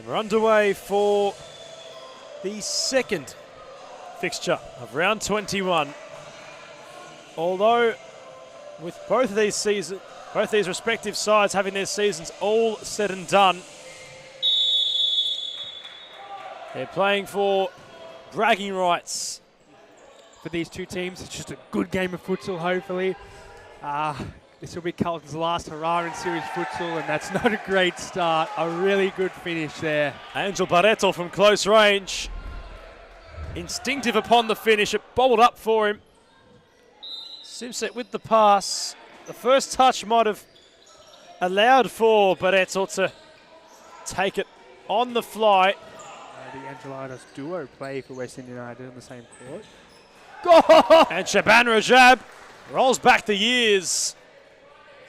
We're underway for the second fixture of round 21. Although with both these respective sides having their seasons all said and done, they're playing for bragging rights. For these two teams, it's just a good game of futsal, hopefully. This will be Carlton's last hurrah in series futsal, and that's not a great start. A really good finish there. Angel Barreto from close range. Instinctive upon the finish, it bobbled up for him. Simset with the pass. The first touch might have allowed for Barreto to take it on the fly. The Angelinos duo play for Western United on the same court. And Shaban Rajab rolls back the years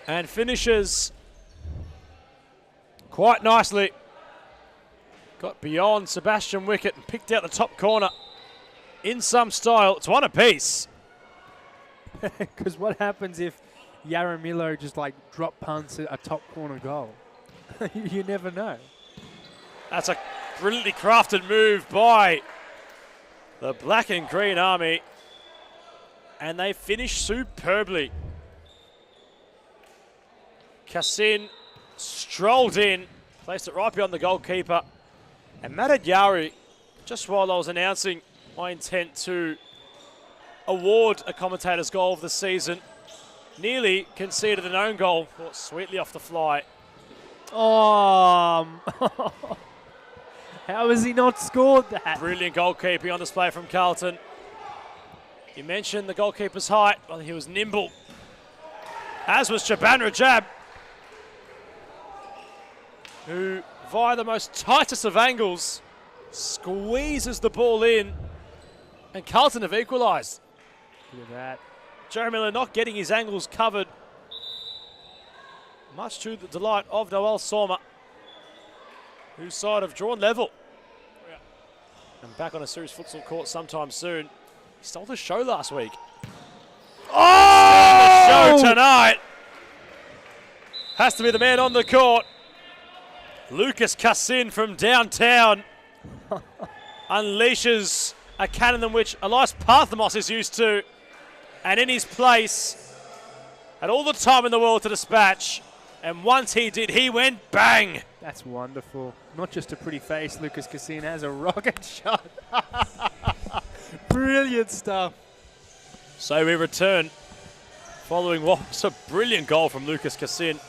and finishes quite nicely. Got beyond Sebastian Wicket and picked out the top corner in some style. It's one apiece. Because what happens if Yaramilo just like drop punts a top corner goal? You never know. That's a brilliantly crafted move by the Black and Green Army. And they finish superbly. Kassin strolled in, placed it right beyond the goalkeeper. And Madad Yari, just while I was announcing my intent to award a commentator's goal of the season, nearly conceded an own goal, caught sweetly off the fly. Oh, how has he not scored that? Brilliant goalkeeping on display from Carlton. You mentioned the goalkeeper's height. Well, he was nimble, as was Shaban Rajab, who, via the most tightest of angles, squeezes the ball in, and Carlton have equalised. Look at that. Jeremy Miller not getting his angles covered, much to the delight of Noel Soma, whose side have drawn level. And back on a series futsal court sometime soon. He stole the show last week. Oh! The show tonight. Has to be the man on the court. Lucas Kassin from downtown unleashes a cannon in which Elias Parthamos is used to. And in his place, had all the time in the world to dispatch. And once he did, he went bang. That's wonderful. Not just a pretty face, Lucas Kassin has a rocket shot. Brilliant stuff. So we return following what was a brilliant goal from Lucas Kassin.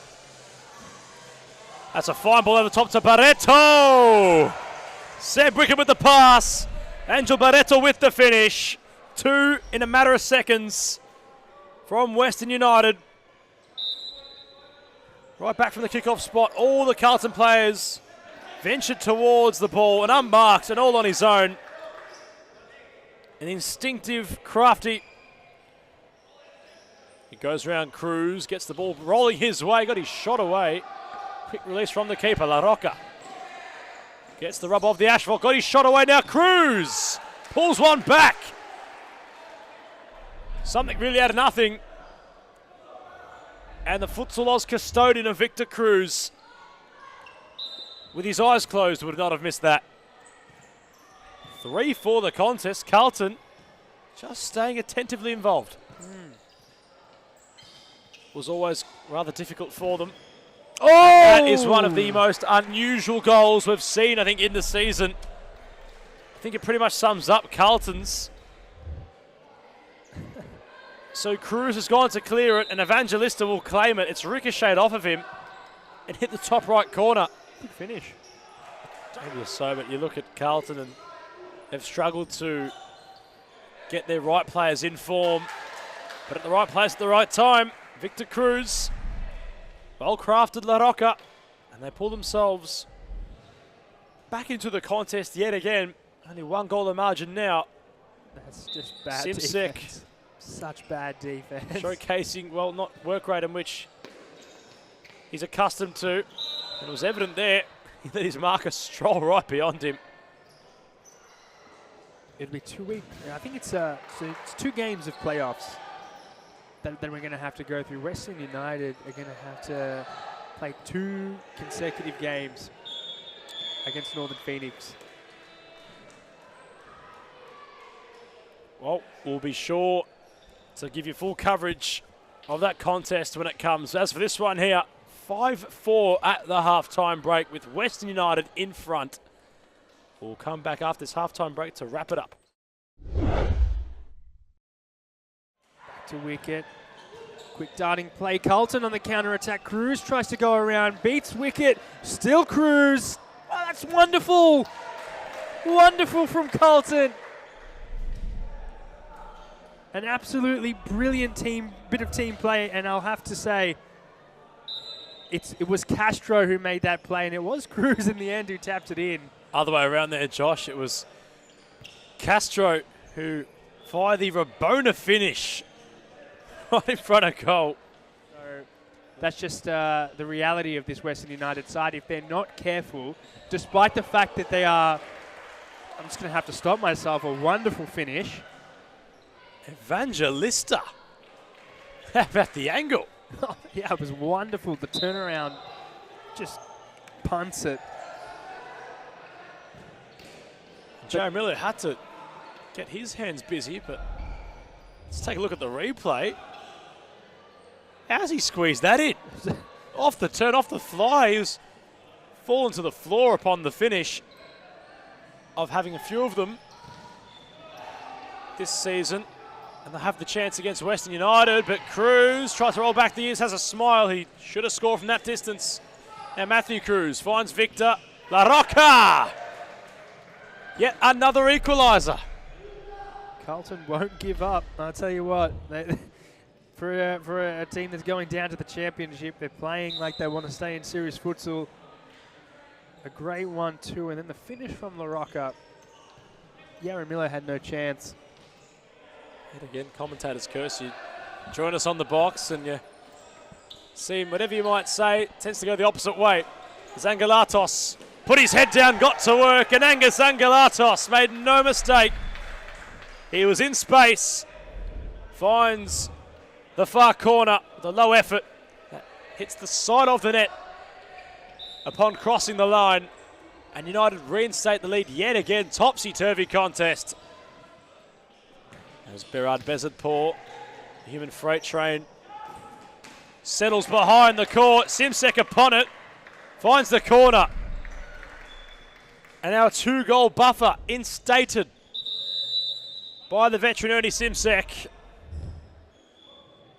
That's a fine ball over the top to Barreto. Seb Wicket with the pass. Angel Barreto with the finish. 2 in a matter of seconds from Western United. Right back from the kickoff spot, all the Carlton players ventured towards the ball and unmarked and all on his own. An instinctive, crafty. He goes around Cruz, gets the ball rolling his way, got his shot away. Quick release from the keeper, La Roca. Gets the rub of the asphalt, got his shot away now. Cruz pulls one back. Something really out of nothing. And the Futsal Oz custodian of Victor Cruz, with his eyes closed, would not have missed that. 3 for the contest. Carlton just staying attentively involved. Was always rather difficult for them. Oh! That is one of the most unusual goals we've seen, I think, in the season. I think it pretty much sums up Carlton's. So Cruz has gone to clear it, and Evangelista will claim it. It's ricocheted off of him and hit the top right corner. Good finish. Maybe so, but you look at Carlton and they've struggled to get their right players in form, but at the right place at the right time. Victor Cruz, well-crafted La Roca, and they pull themselves back into the contest yet again. Only 1 goal of margin now. That's just bad Simsek. defense. Such bad defense. Showcasing, well, not work rate in which he's accustomed to. And it was evident there. He let his marker stroll right beyond him. It'll be 2 weeks. I think it's 2 games of playoffs that we're going to have to go through. Western United are going to have to play 2 consecutive games against Northern Phoenix. Well, we'll be sure to give you full coverage of that contest when it comes. As for this one here, 5-4 at the halftime break with Western United in front. We'll come back after this halftime break to wrap it up. Back to wicket. Quick darting play. Carlton on the counter-attack. Cruz tries to go around, beats wicket. Still Cruz. Oh, that's wonderful. Wonderful from Carlton. An absolutely brilliant bit of team play, and I'll have to say, it was Castro who made that play, and it was Cruz in the end who tapped it in. Other way around there, Josh. It was Castro who fired the Rabona finish right in front of goal. So that's just the reality of this Western United side. If they're not careful, despite the fact that they are, I'm just going to have to stop myself, a wonderful finish. Evangelista. How about the angle? Yeah, it was wonderful. The turnaround just punts it. Joe Miller had to get his hands busy, but let's take a look at the replay. How's he squeezed that in? Off the turn, off the fly. He was fallen to the floor upon the finish of having a few of them this season. And they'll have the chance against Western United, but Cruz tries to roll back the ears, has a smile. He should have scored from that distance. Now Matthew Cruz finds Victor La Roca. Yet another equaliser. Carlton won't give up. I'll tell you what, for a team that's going down to the championship, they're playing like they want to stay in series futsal. A great 1-2, and then the finish from La Roca. Yaron Miller had no chance. And again, commentators curse you. Join us on the box and you see whatever you might say tends to go the opposite way. Zangalatos put his head down, got to work, and Angus Zangalatos made no mistake. He was in space, finds the far corner, the low effort, that hits the side of the net upon crossing the line, and United reinstate the lead yet again. Topsy-turvy contest. As Berard Bezadpour, the human freight train, settles behind the court. Simsek upon it, finds the corner. And now a 2-goal buffer instated by the veteran Ernie Simsek.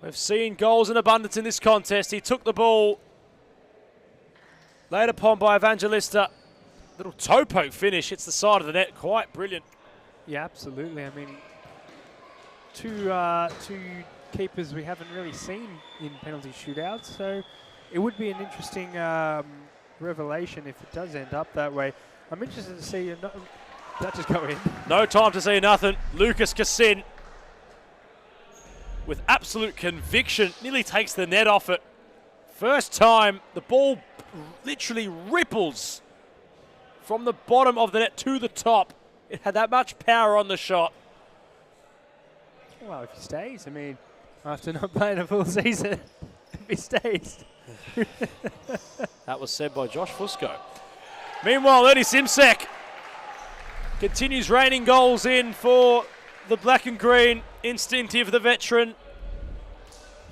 We've seen goals in abundance in this contest. He took the ball, laid upon by Evangelista. Little toe poke finish, hits the side of the net. Quite brilliant. Yeah, absolutely. I mean, two keepers we haven't really seen in penalty shootouts, so it would be an interesting revelation if it does end up that way. I'm interested to see that just go in. No time to see nothing. Lucas Cassin, with absolute conviction, nearly takes the net off it. First time, the ball literally ripples from the bottom of the net to the top. It had that much power on the shot. Well, if he stays, I mean, after not playing a full season, if he stays. That was said by Josh Fusco. Meanwhile, Ernie Simsek continues raining goals in for the black and green. Instinctive, the veteran.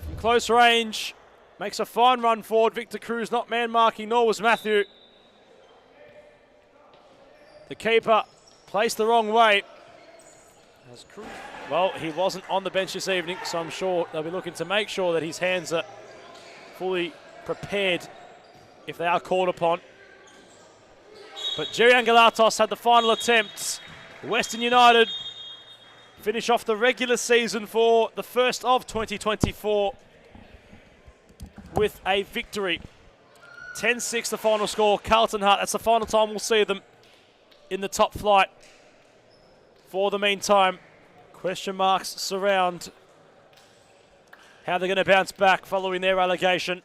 From close range, makes a fine run forward. Victor Cruz not man-marking, nor was Matthew. The keeper placed the wrong way. As Cruz, well, he wasn't on the bench this evening, so I'm sure they'll be looking to make sure that his hands are fully prepared if they are called upon. But Jerry Angelatos had the final attempt. Western United finish off the regular season for the first of 2024 with a victory. 10-6 the final score. Carlton Hart, that's the final time we'll see them in the top flight. For the meantime, question marks surround how they're going to bounce back following their relegation.